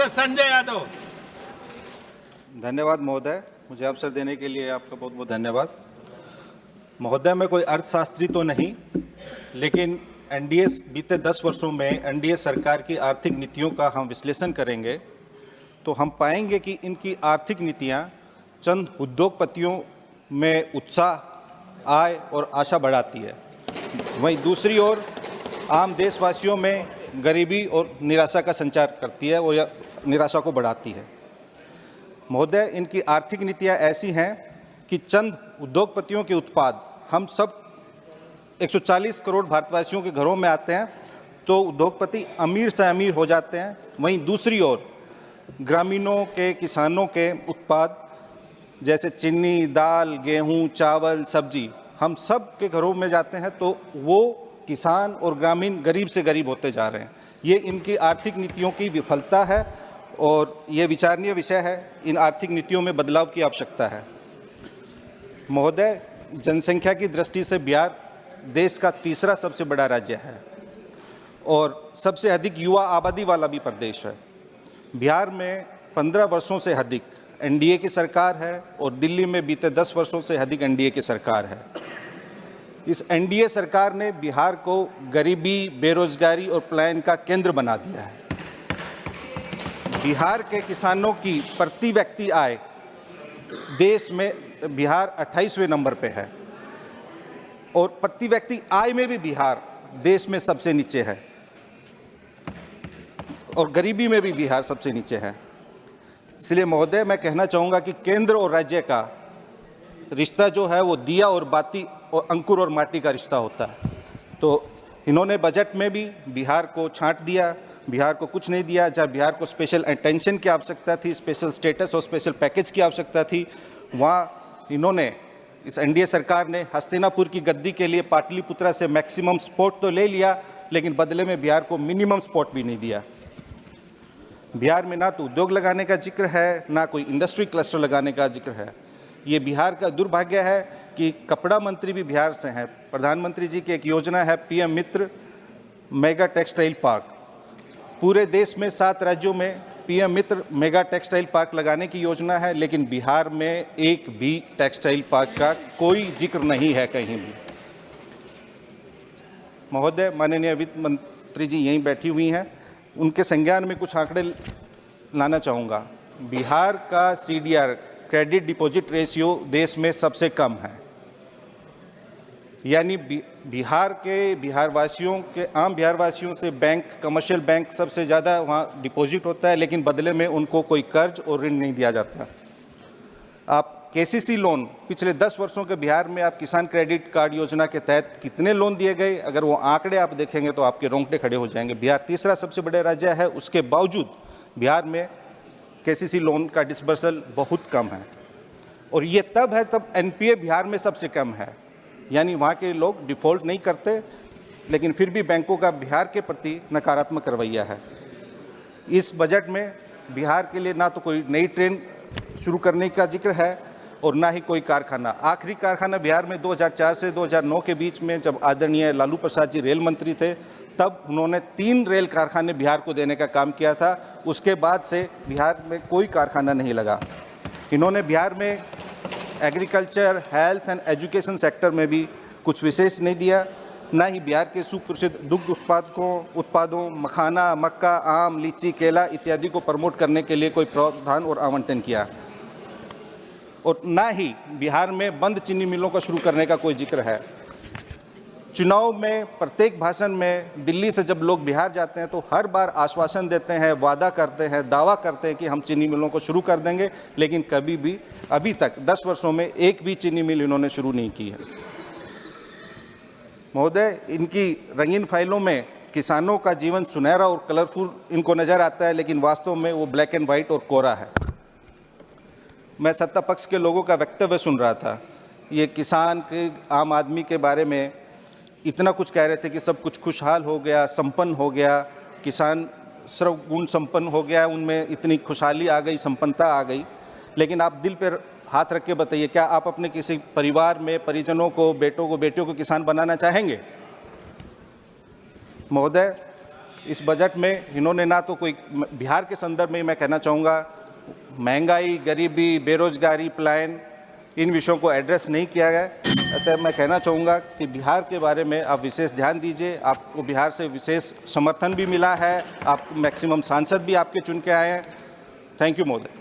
Mister Sanjay Yadav. धन्यवाद महोदय, मुझे अवसर देने के लिए आपका बहुत बहुत धन्यवाद। महोदय, मैं कोई अर्थशास्त्री तो नहीं, लेकिन एनडीए बीते 10 वर्षों में एनडीए सरकार की आर्थिक नीतियों का हम विश्लेषण करेंगे तो हम पाएंगे कि इनकी आर्थिक नीतियां चंद उद्योगपतियों में उत्साह, आय और आशा बढ़ाती है, वहीं दूसरी ओर आम देशवासियों में गरीबी और निराशा का संचार करती है और यह निराशा को बढ़ाती है। महोदय, इनकी आर्थिक नीतियां ऐसी हैं कि चंद उद्योगपतियों के उत्पाद हम सब 140 करोड़ भारतवासियों के घरों में आते हैं तो उद्योगपति अमीर से अमीर हो जाते हैं, वहीं दूसरी ओर ग्रामीणों के, किसानों के उत्पाद जैसे चीनी, दाल, गेहूं, चावल, सब्जी हम सब के घरों में जाते हैं तो वो किसान और ग्रामीण गरीब से गरीब होते जा रहे हैं। ये इनकी आर्थिक नीतियों की विफलता है और ये विचारणीय विषय है। इन आर्थिक नीतियों में बदलाव की आवश्यकता है। महोदय, जनसंख्या की दृष्टि से बिहार देश का तीसरा सबसे बड़ा राज्य है और सबसे अधिक युवा आबादी वाला भी प्रदेश है। बिहार में 15 वर्षों से अधिक एनडीए की सरकार है और दिल्ली में बीते 10 वर्षों से अधिक एनडीए की सरकार है। इस एनडीए सरकार ने बिहार को गरीबी, बेरोजगारी और पलायन का केंद्र बना दिया है। बिहार के किसानों की प्रति व्यक्ति आय देश में बिहार 28वें नंबर पे है और प्रति व्यक्ति आय में भी बिहार देश में सबसे नीचे है और गरीबी में भी बिहार सबसे नीचे है। इसलिए महोदय, मैं कहना चाहूँगा कि केंद्र और राज्य का रिश्ता जो है वो दिया और बाती और अंकुर और माटी का रिश्ता होता है। तो इन्होंने बजट में भी बिहार को छांट दिया, बिहार को कुछ नहीं दिया। जहाँ बिहार को स्पेशल अटेंशन की आवश्यकता थी, स्पेशल स्टेटस और स्पेशल पैकेज की आवश्यकता थी, वहाँ इन्होंने, इस एनडीए सरकार ने हस्तिनापुर की गद्दी के लिए पाटलिपुत्रा से मैक्सिमम सपोर्ट तो ले लिया, लेकिन बदले में बिहार को मिनिमम सपोर्ट भी नहीं दिया। बिहार में ना तो उद्योग लगाने का जिक्र है, ना कोई इंडस्ट्री क्लस्टर लगाने का जिक्र है। ये बिहार का दुर्भाग्य है कि कपड़ा मंत्री भी बिहार से हैं। प्रधानमंत्री जी की एक योजना है पीएम मित्र मेगा टेक्सटाइल पार्क। पूरे देश में 7 राज्यों में पीएम मित्र मेगा टेक्सटाइल पार्क लगाने की योजना है, लेकिन बिहार में एक भी टेक्सटाइल पार्क का कोई जिक्र नहीं है कहीं भी। महोदय, माननीय वित्त मंत्री जी यहीं बैठी हुई हैं, उनके संज्ञान में कुछ आंकड़े लाना चाहूँगा। बिहार का सीडीआर, क्रेडिट डिपॉजिट रेशियो, देश में सबसे कम है। यानी बिहार के बिहारवासियों के, आम बिहारवासियों से बैंक, कमर्शियल बैंक सबसे ज़्यादा वहाँ डिपॉजिट होता है, लेकिन बदले में उनको कोई कर्ज और ऋण नहीं दिया जाता। आप केसीसी लोन पिछले 10 वर्षों के बिहार में आप किसान क्रेडिट कार्ड योजना के तहत कितने लोन दिए गए, अगर वो आंकड़े आप देखेंगे तो आपके रोंगटे खड़े हो जाएंगे। बिहार तीसरा सबसे बड़ा राज्य है, उसके बावजूद बिहार में केसीसी लोन का डिसबर्सल बहुत कम है और ये तब है तब एनपीए बिहार में सबसे कम है। यानी वहाँ के लोग डिफ़ॉल्ट नहीं करते, लेकिन फिर भी बैंकों का बिहार के प्रति नकारात्मक रवैया है। इस बजट में बिहार के लिए ना तो कोई नई ट्रेन शुरू करने का जिक्र है और ना ही कोई कारखाना। आखिरी कारखाना बिहार में 2004 से 2009 के बीच में जब आदरणीय लालू प्रसाद जी रेल मंत्री थे, तब उन्होंने 3 रेल कारखाने बिहार को देने का काम किया था। उसके बाद से बिहार में कोई कारखाना नहीं लगा। इन्होंने बिहार में agriculture, health and education sector में भी कुछ विशेष नहीं दिया, ना ही बिहार के सुप्रसिद्ध दुग्ध उत्पादों मखाना, मक्का, आम, लीची, केला इत्यादि को प्रमोट करने के लिए कोई प्रावधान और आवंटन किया, और ना ही बिहार में बंद चीनी मिलों का शुरू करने का कोई जिक्र है। चुनाव में प्रत्येक भाषण में दिल्ली से जब लोग बिहार जाते हैं तो हर बार आश्वासन देते हैं, वादा करते हैं, दावा करते हैं कि हम चीनी मिलों को शुरू कर देंगे, लेकिन कभी भी अभी तक 10 वर्षों में एक भी चीनी मिल इन्होंने शुरू नहीं की है। महोदय, इनकी रंगीन फाइलों में किसानों का जीवन सुनहरा और कलरफुल इनको नज़र आता है, लेकिन वास्तव में वो ब्लैक एंड वाइट और कोरा है। मैं सत्ता पक्ष के लोगों का वक्तव्य सुन रहा था, ये किसान के, आम आदमी के बारे में इतना कुछ कह रहे थे कि सब कुछ खुशहाल हो गया, संपन्न हो गया, किसान सर्वगुण संपन्न हो गया, उनमें इतनी खुशहाली आ गई, संपन्नता आ गई। लेकिन आप दिल पर हाथ रख के बताइए, क्या आप अपने किसी परिवार में परिजनों को, बेटों को, बेटियों को किसान बनाना चाहेंगे? महोदय, इस बजट में इन्होंने ना तो कोई, बिहार के संदर्भ में मैं कहना चाहूँगा, महंगाई, गरीबी, बेरोजगारी, पलायन, इन विषयों को एड्रेस नहीं किया गया। अतः मैं कहना चाहूँगा कि बिहार के बारे में आप विशेष ध्यान दीजिए। आपको बिहार से विशेष समर्थन भी मिला है, आप मैक्सिमम सांसद भी आपके चुन के आए हैं। थैंक यू महोदय।